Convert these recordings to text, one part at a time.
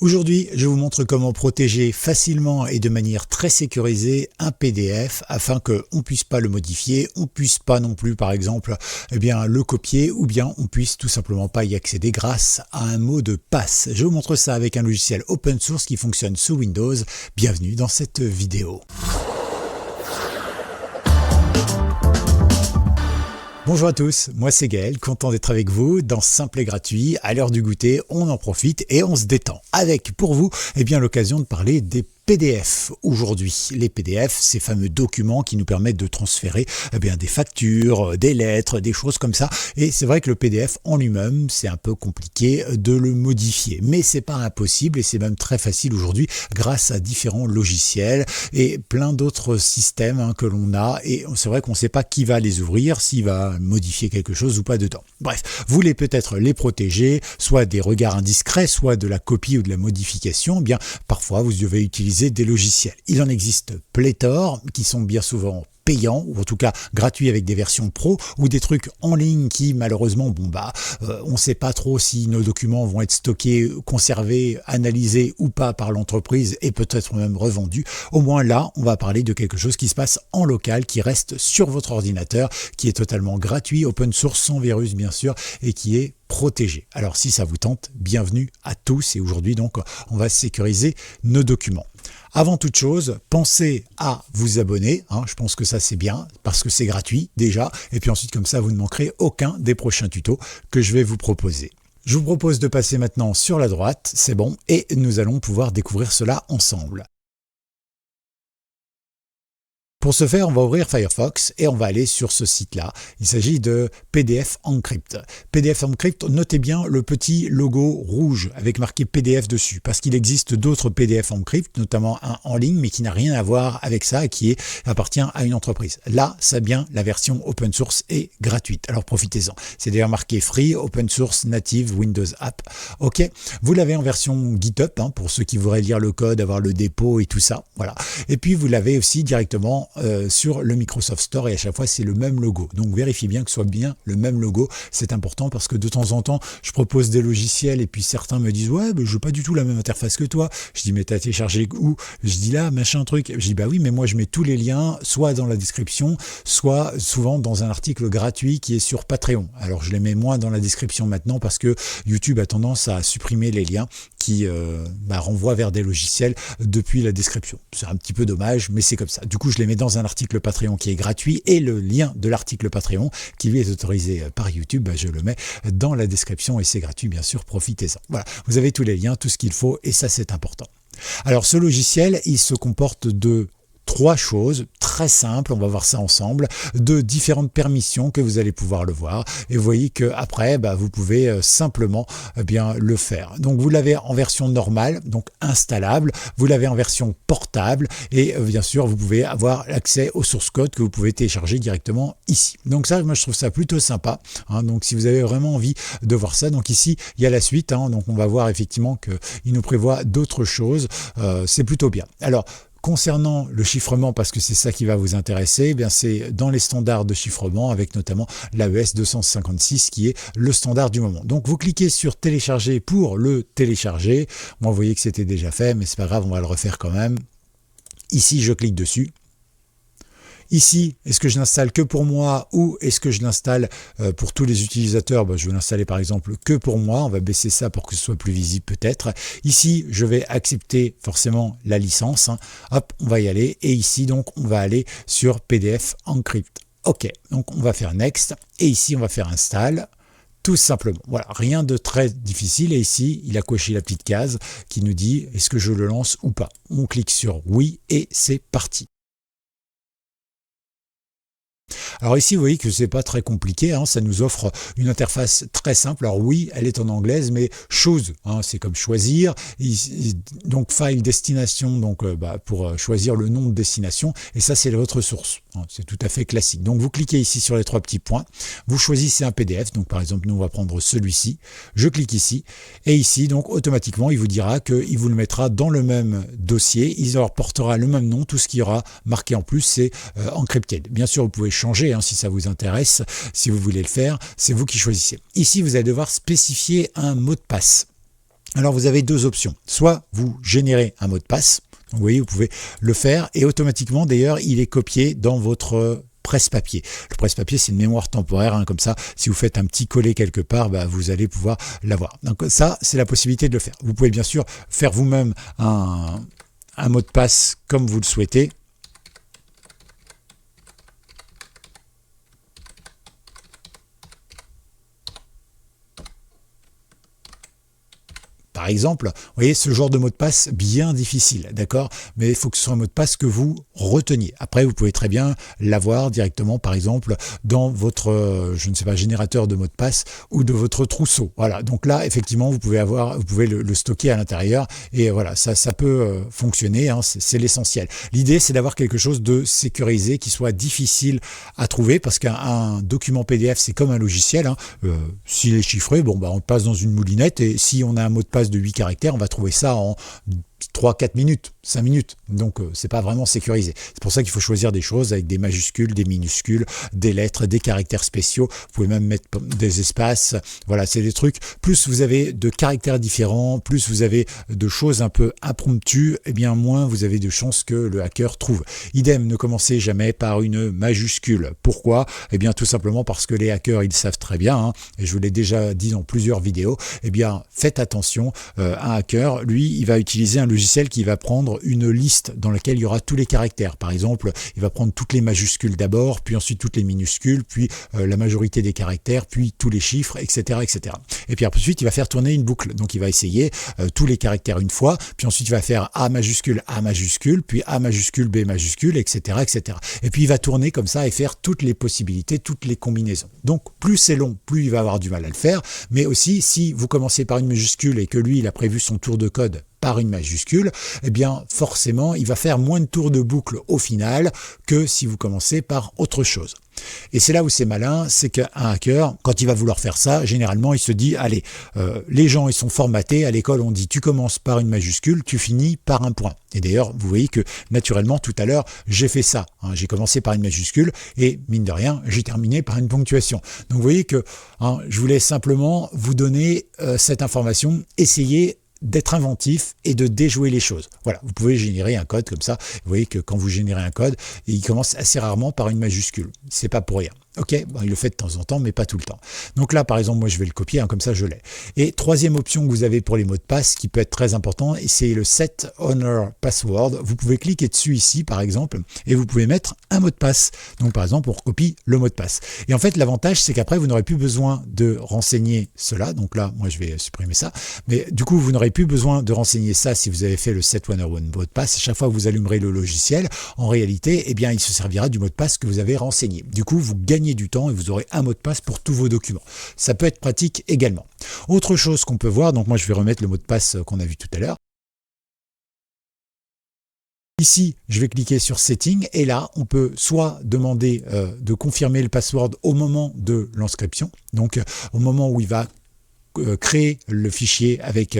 Aujourd'hui, je vous montre comment protéger facilement et de manière très sécurisée un PDF afin qu'on ne puisse pas le modifier, on ne puisse pas non plus par exemple le copier ou bien on puisse tout simplement pas y accéder grâce à un mot de passe. Je vous montre ça avec un logiciel open source qui fonctionne sous Windows. Bienvenue dans cette vidéo. Bonjour à tous, moi c'est Gaël, content d'être avec vous dans Simple et Gratuit. À l'heure du goûter, on en profite et on se détend. Avec pour vous l'occasion de parler des PDF aujourd'hui. Les PDF, ces fameux documents qui nous permettent de transférer des factures, des lettres, des choses comme ça. Et c'est vrai que le PDF en lui-même, c'est un peu compliqué de le modifier. Mais c'est pas impossible et c'est même très facile aujourd'hui grâce à différents logiciels et plein d'autres systèmes que l'on a. Et c'est vrai qu'on ne sait pas qui va les ouvrir, s'il va modifier quelque chose ou pas dedans. Bref, vous voulez peut-être les protéger, soit des regards indiscrets, soit de la copie ou de la modification. Parfois, vous devez utiliser des logiciels. Il en existe pléthore qui sont bien souvent payants ou en tout cas gratuits avec des versions pro ou des trucs en ligne qui malheureusement on ne sait pas trop si nos documents vont être stockés, conservés, analysés ou pas par l'entreprise et peut-être même revendus. Au moins là, on va parler de quelque chose qui se passe en local, qui reste sur votre ordinateur, qui est totalement gratuit, open source, sans virus bien sûr et qui est protégé. Alors si ça vous tente, bienvenue à tous et aujourd'hui donc on va sécuriser nos documents. Avant toute chose, pensez à vous abonner, je pense que ça c'est bien parce que c'est gratuit déjà et puis ensuite comme ça vous ne manquerez aucun des prochains tutos que je vais vous proposer. Je vous propose de passer maintenant sur la droite, c'est bon, et nous allons pouvoir découvrir cela ensemble. Pour ce faire, on va ouvrir Firefox et on va aller sur ce site-là. Il s'agit de PDF Encrypt. PDF Encrypt, notez bien le petit logo rouge avec marqué PDF dessus, parce qu'il existe d'autres PDF Encrypt, notamment un en ligne, mais qui n'a rien à voir avec ça et qui appartient à une entreprise. Là, c'est bien la version open source et gratuite. Alors profitez-en. C'est d'ailleurs marqué Free, Open Source, Native, Windows App. Ok. Vous l'avez en version GitHub, pour ceux qui voudraient lire le code, avoir le dépôt et tout ça. Voilà. Et puis vous l'avez aussi directement sur le Microsoft Store et à chaque fois c'est le même logo. Donc vérifiez bien que ce soit bien le même logo. C'est important parce que de temps en temps je propose des logiciels et puis certains me disent ouais je veux pas du tout la même interface que toi. Je dis mais t'as téléchargé où? Je dis là machin truc. Je dis bah oui mais moi je mets tous les liens soit dans la description soit souvent dans un article gratuit qui est sur Patreon. Alors je les mets moins dans la description maintenant parce que YouTube a tendance à supprimer les liens qui renvoient vers des logiciels depuis la description. C'est un petit peu dommage mais c'est comme ça. Du coup je les mets dans un article Patreon qui est gratuit et le lien de l'article Patreon qui lui est autorisé par YouTube, je le mets dans la description et c'est gratuit bien sûr, profitez-en. Voilà, vous avez tous les liens, tout ce qu'il faut et ça c'est important. Alors ce logiciel, il se comporte de trois choses très simples, on va voir ça ensemble, de différentes permissions que vous allez pouvoir le voir et vous voyez que après vous pouvez simplement le faire. Donc vous l'avez en version normale, donc installable, vous l'avez en version portable et bien sûr vous pouvez avoir accès au source code que vous pouvez télécharger directement ici. Donc ça, moi je trouve ça plutôt sympa, donc si vous avez vraiment envie de voir ça, donc ici il y a la suite, donc on va voir effectivement qu'il nous prévoit d'autres choses, c'est plutôt bien. Alors concernant le chiffrement, parce que c'est ça qui va vous intéresser, c'est dans les standards de chiffrement avec notamment l'AES 256 qui est le standard du moment. Donc vous cliquez sur télécharger pour le télécharger. Moi vous voyez que c'était déjà fait mais c'est pas grave, on va le refaire quand même. Ici je clique dessus. Ici, est-ce que je l'installe que pour moi ou est-ce que je l'installe pour tous les utilisateurs? Je vais l'installer par exemple que pour moi. On va baisser ça pour que ce soit plus visible peut-être. Ici, je vais accepter forcément la licence. Hop, on va y aller. Et ici, donc, on va aller sur PDF Encrypt. OK, donc on va faire Next. Et ici, on va faire Install. Tout simplement. Voilà, rien de très difficile. Et ici, il a coché la petite case qui nous dit est-ce que je le lance ou pas. On clique sur oui et c'est parti. Alors ici, vous voyez que c'est pas très compliqué, ça nous offre une interface très simple. Alors oui, elle est en anglaise, mais choose, c'est comme choisir. Donc file destination, donc pour choisir le nom de destination, et ça c'est votre source. C'est tout à fait classique. Donc vous cliquez ici sur les trois petits points, vous choisissez un PDF. Donc par exemple, nous on va prendre celui-ci. Je clique ici, et ici donc automatiquement, il vous dira qu'il vous le mettra dans le même dossier. Il leur portera le même nom. Tout ce qui aura marqué en plus, c'est encrypted. Bien sûr, vous pouvez changer si ça vous intéresse, si vous voulez le faire, c'est vous qui choisissez. Ici, vous allez devoir spécifier un mot de passe. Alors vous avez deux options. Soit vous générez un mot de passe, donc vous voyez, vous pouvez le faire et automatiquement d'ailleurs il est copié dans votre presse-papier. Le presse-papier, c'est une mémoire temporaire, hein, comme ça, si vous faites un petit coller quelque part, bah, vous allez pouvoir l'avoir. Donc ça, c'est la possibilité de le faire. Vous pouvez bien sûr faire vous-même un mot de passe comme vous le souhaitez. Par exemple, vous voyez ce genre de mot de passe bien difficile, d'accord? Mais il faut que ce soit un mot de passe que vous reteniez. Après, vous pouvez très bien l'avoir directement, par exemple, dans votre, je ne sais pas, générateur de mots de passe ou de votre trousseau. Voilà. Donc là, effectivement, vous pouvez le stocker à l'intérieur et voilà, ça peut fonctionner. Hein, c'est l'essentiel. L'idée, c'est d'avoir quelque chose de sécurisé qui soit difficile à trouver parce qu'un document PDF, c'est comme un logiciel. Hein. S'il est chiffré, bon, bah, on le passe dans une moulinette et si on a un mot de passe de 8 caractères, on va trouver ça en 3-4 minutes, 5 minutes. Donc c'est pas vraiment sécurisé. C'est pour ça qu'il faut choisir des choses avec des majuscules, des minuscules, des lettres, des caractères spéciaux. Vous pouvez même mettre des espaces. Voilà, c'est des trucs. Plus vous avez de caractères différents, plus vous avez de choses un peu impromptues, et bien moins vous avez de chances que le hacker trouve. Idem, ne commencez jamais par une majuscule. Pourquoi? Eh bien tout simplement parce que les hackers, ils savent très bien, hein, et je vous l'ai déjà dit dans plusieurs vidéos, eh bien faites attention, un hacker, lui, il va utiliser un logiciel qui va prendre une liste dans laquelle il y aura tous les caractères. Par exemple, il va prendre toutes les majuscules d'abord, puis ensuite toutes les minuscules, puis la majorité des caractères, puis tous les chiffres, etc., etc. Et puis ensuite, il va faire tourner une boucle. Donc, il va essayer tous les caractères une fois, puis ensuite, il va faire A majuscule, puis A majuscule, B majuscule, etc., etc. Et puis, il va tourner comme ça et faire toutes les possibilités, toutes les combinaisons. Donc, plus c'est long, plus il va avoir du mal à le faire. Mais aussi, si vous commencez par une majuscule et que lui, il a prévu son tour de code par une majuscule, eh bien forcément il va faire moins de tours de boucle au final que si vous commencez par autre chose. Et c'est là où c'est malin, c'est qu'un hacker, quand il va vouloir faire ça, généralement il se dit, allez, les gens ils sont formatés, à l'école on dit tu commences par une majuscule, tu finis par un point. Et d'ailleurs, vous voyez que naturellement tout à l'heure, j'ai fait ça, hein, j'ai commencé par une majuscule et mine de rien, j'ai terminé par une ponctuation. Donc vous voyez que je voulais simplement vous donner cette information, essayez d'être inventif et de déjouer les choses. Voilà, vous pouvez générer un code comme ça. Vous voyez que quand vous générez un code, il commence assez rarement par une majuscule. C'est pas pour rien. Ok, bon, il le fait de temps en temps, mais pas tout le temps. Donc là, par exemple, moi, je vais le copier, hein, comme ça, je l'ai. Et troisième option que vous avez pour les mots de passe, qui peut être très important, et c'est le Set Honor Password. Vous pouvez cliquer dessus ici, par exemple, et vous pouvez mettre un mot de passe. Donc, par exemple, on recopie le mot de passe. Et en fait, l'avantage, c'est qu'après, vous n'aurez plus besoin de renseigner cela. Donc là, moi, je vais supprimer ça. Mais du coup, vous n'aurez plus besoin de renseigner ça si vous avez fait le Set Honor mot de passe. À chaque fois que vous allumerez le logiciel, en réalité, eh bien, il se servira du mot de passe que vous avez renseigné. Du coup, vous gagnez du temps et vous aurez un mot de passe pour tous vos documents. Ça peut être pratique également. Autre chose qu'on peut voir, donc moi je vais remettre le mot de passe qu'on a vu tout à l'heure. Ici, je vais cliquer sur Setting et là, on peut soit demander de confirmer le password au moment de l'inscription, donc au moment où il va créer le fichier avec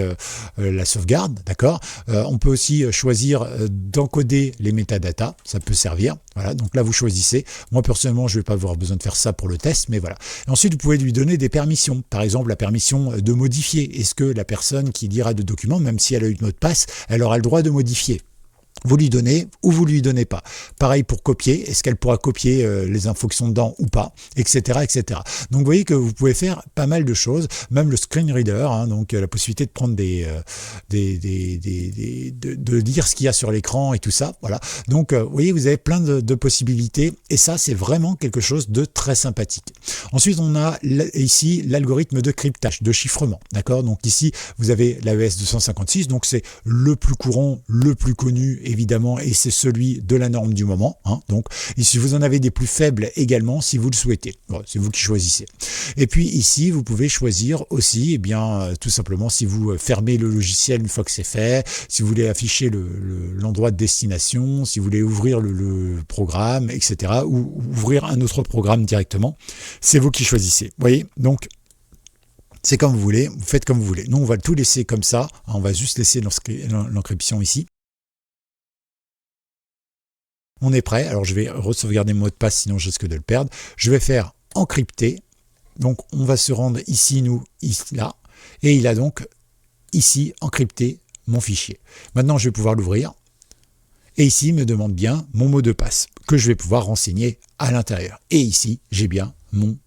la sauvegarde, d'accord. On peut aussi choisir d'encoder les métadatas, ça peut servir. Voilà, donc là vous choisissez. Moi personnellement, je ne vais pas avoir besoin de faire ça pour le test, mais voilà. Et ensuite, vous pouvez lui donner des permissions. Par exemple, la permission de modifier. Est-ce que la personne qui lira le document, même si elle a eu le mot de passe, elle aura le droit de modifier? Vous lui donnez ou vous lui donnez pas. Pareil pour copier, est-ce qu'elle pourra copier les infos qui sont dedans ou pas, etc., etc. Donc vous voyez que vous pouvez faire pas mal de choses, même le screen reader, hein, donc la possibilité de prendre de lire ce qu'il y a sur l'écran et tout ça, voilà. Donc vous voyez, vous avez plein de possibilités et ça c'est vraiment quelque chose de très sympathique. Ensuite on a ici l'algorithme de cryptage, de chiffrement, d'accord. Donc ici vous avez l'AES 256, donc c'est le plus courant, le plus connu évidemment, et c'est celui de la norme du moment, hein. Donc ici vous en avez des plus faibles également si vous le souhaitez. Bon, c'est vous qui choisissez. Et puis ici vous pouvez choisir aussi, eh bien tout simplement, si vous fermez le logiciel une fois que c'est fait, si vous voulez afficher l'endroit de destination, si vous voulez ouvrir le programme, etc., ou ouvrir un autre programme directement, c'est vous qui choisissez. Vous voyez, donc c'est comme vous voulez, vous faites comme vous voulez. Nous on va tout laisser comme ça, on va juste laisser l'encryption ici. On est prêt, alors je vais re-sauvegarder mon mot de passe, sinon je risque de le perdre. Je vais faire encrypter, donc on va se rendre ici, nous, ici, là, et il a donc ici encrypter mon fichier. Maintenant, je vais pouvoir l'ouvrir. Et ici, il me demande bien mon mot de passe que je vais pouvoir renseigner à l'intérieur. Et ici, j'ai bien mon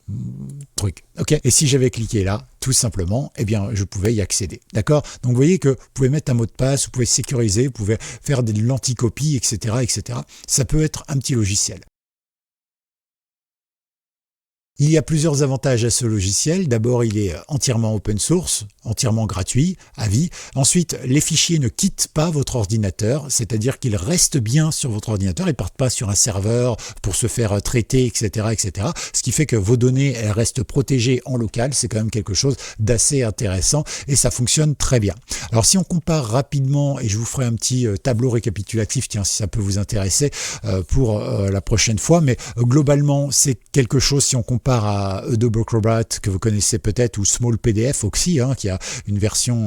truc. Ok. Et si j'avais cliqué là, tout simplement, eh bien, je pouvais y accéder. D'accord? Donc, vous voyez que vous pouvez mettre un mot de passe, vous pouvez sécuriser, vous pouvez faire de l'anticopie, etc., etc. Ça peut être un petit logiciel. Il y a plusieurs avantages à ce logiciel. D'abord, il est entièrement open source, entièrement gratuit, à vie. Ensuite, les fichiers ne quittent pas votre ordinateur, c'est-à-dire qu'ils restent bien sur votre ordinateur, ils ne partent pas sur un serveur pour se faire traiter, etc., etc. Ce qui fait que vos données, elles restent protégées en local. C'est quand même quelque chose d'assez intéressant et ça fonctionne très bien. Alors, si on compare rapidement, et je vous ferai un petit tableau récapitulatif, tiens, si ça peut vous intéresser pour la prochaine fois, mais globalement, c'est quelque chose, si on compare à Adobe Acrobat que vous connaissez peut-être ou Small PDF aussi, qui a une version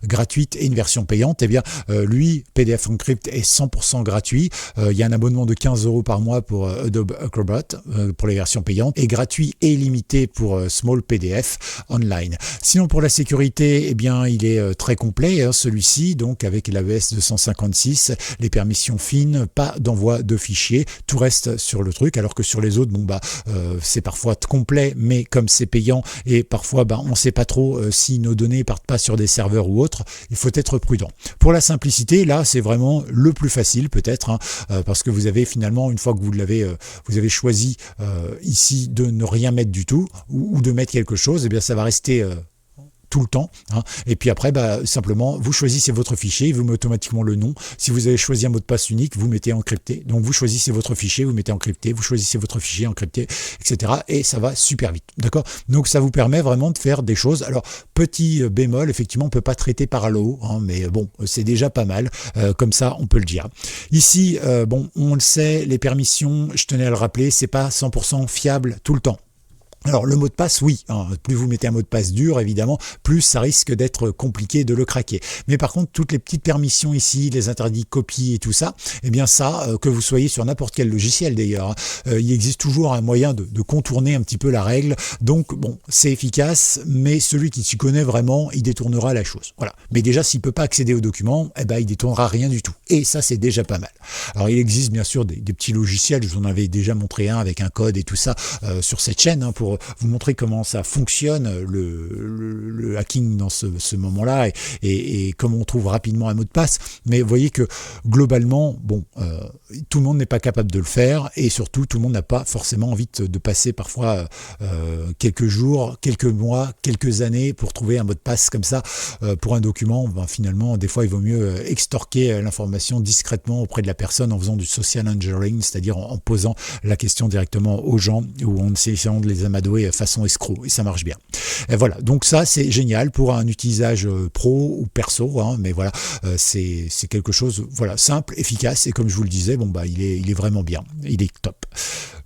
gratuite et une version payante, eh bien lui, PDF Encrypt est 100% gratuit. Il y a un abonnement de 15 € par mois pour Adobe Acrobat pour les versions payantes et gratuit et illimité pour Small PDF Online. Sinon pour la sécurité, eh bien il est très complet celui-ci, donc avec l'AES 256, les permissions fines, pas d'envoi de fichiers, tout reste sur le truc, alors que sur les autres, c'est parfois complet, mais comme c'est payant et parfois on ne sait pas trop si nos données partent pas sur des serveurs ou autres, il faut être prudent. Pour la simplicité, là c'est vraiment le plus facile peut-être, parce que vous avez finalement, une fois que vous avez choisi ici de ne rien mettre du tout ou de mettre quelque chose, eh bien ça va rester tout le temps, et puis après simplement vous choisissez votre fichier, vous mettez automatiquement le nom. Si vous avez choisi un mot de passe unique, vous mettez encrypté, donc vous choisissez votre fichier, vous mettez encrypté, vous choisissez votre fichier encrypté, etc. et ça va super vite, d'accord? Donc ça vous permet vraiment de faire des choses. Alors petit bémol, effectivement on peut pas traiter par Allo, mais bon c'est déjà pas mal, comme ça on peut le dire. Ici on le sait, les permissions, je tenais à le rappeler, c'est pas 100% fiable tout le temps. Alors le mot de passe, oui, plus vous mettez un mot de passe dur, évidemment, plus ça risque d'être compliqué de le craquer. Mais par contre, toutes les petites permissions ici, les interdits de copie et tout ça, eh bien ça, que vous soyez sur n'importe quel logiciel d'ailleurs, il existe toujours un moyen de contourner un petit peu la règle. Donc bon, c'est efficace, mais celui qui s'y connaît vraiment, il détournera la chose. Voilà. Mais déjà, s'il peut pas accéder aux documents, il détournera rien du tout. Et ça, c'est déjà pas mal. Alors il existe bien sûr des petits logiciels, je vous en avais déjà montré un avec un code et tout ça sur cette chaîne, pour vous montrer comment ça fonctionne, le hacking dans ce moment-là, et comment on trouve rapidement un mot de passe. Mais vous voyez que globalement, tout le monde n'est pas capable de le faire, et surtout tout le monde n'a pas forcément envie de passer parfois quelques jours, quelques mois, quelques années pour trouver un mot de passe comme ça pour un document. Finalement, des fois, il vaut mieux extorquer l'information discrètement auprès de la personne en faisant du social engineering, c'est-à-dire en posant la question directement aux gens ou en essayant de les amadouer façon escroc, et ça marche bien. Et voilà, donc ça c'est génial pour un utilisage pro ou perso, mais voilà, c'est quelque chose, voilà, simple, efficace, et comme je vous le disais, il est vraiment bien, il est top.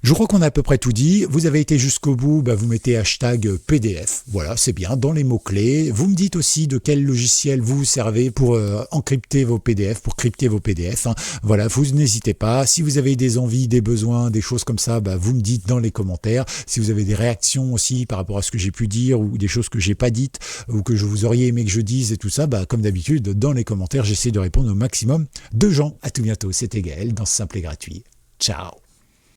Je crois qu'on a à peu près tout dit. Vous avez été jusqu'au bout, vous mettez hashtag PDF, voilà, c'est bien, dans les mots-clés. Vous me dites aussi de quel logiciel vous servez pour encrypter vos PDF, pour crypter vos PDF, voilà, vous n'hésitez pas. Si vous avez des envies, des besoins, des choses comme ça, vous me dites dans les commentaires. Si vous avez des réactions aussi par rapport à ce que j'ai pu dire, ou des choses que j'ai pas dites, ou que vous auriez aimé que je dise et tout ça, comme d'habitude, dans les commentaires, j'essaie de répondre au maximum de gens. À tout bientôt, c'était Gaël dans Simple et Gratuit. Ciao.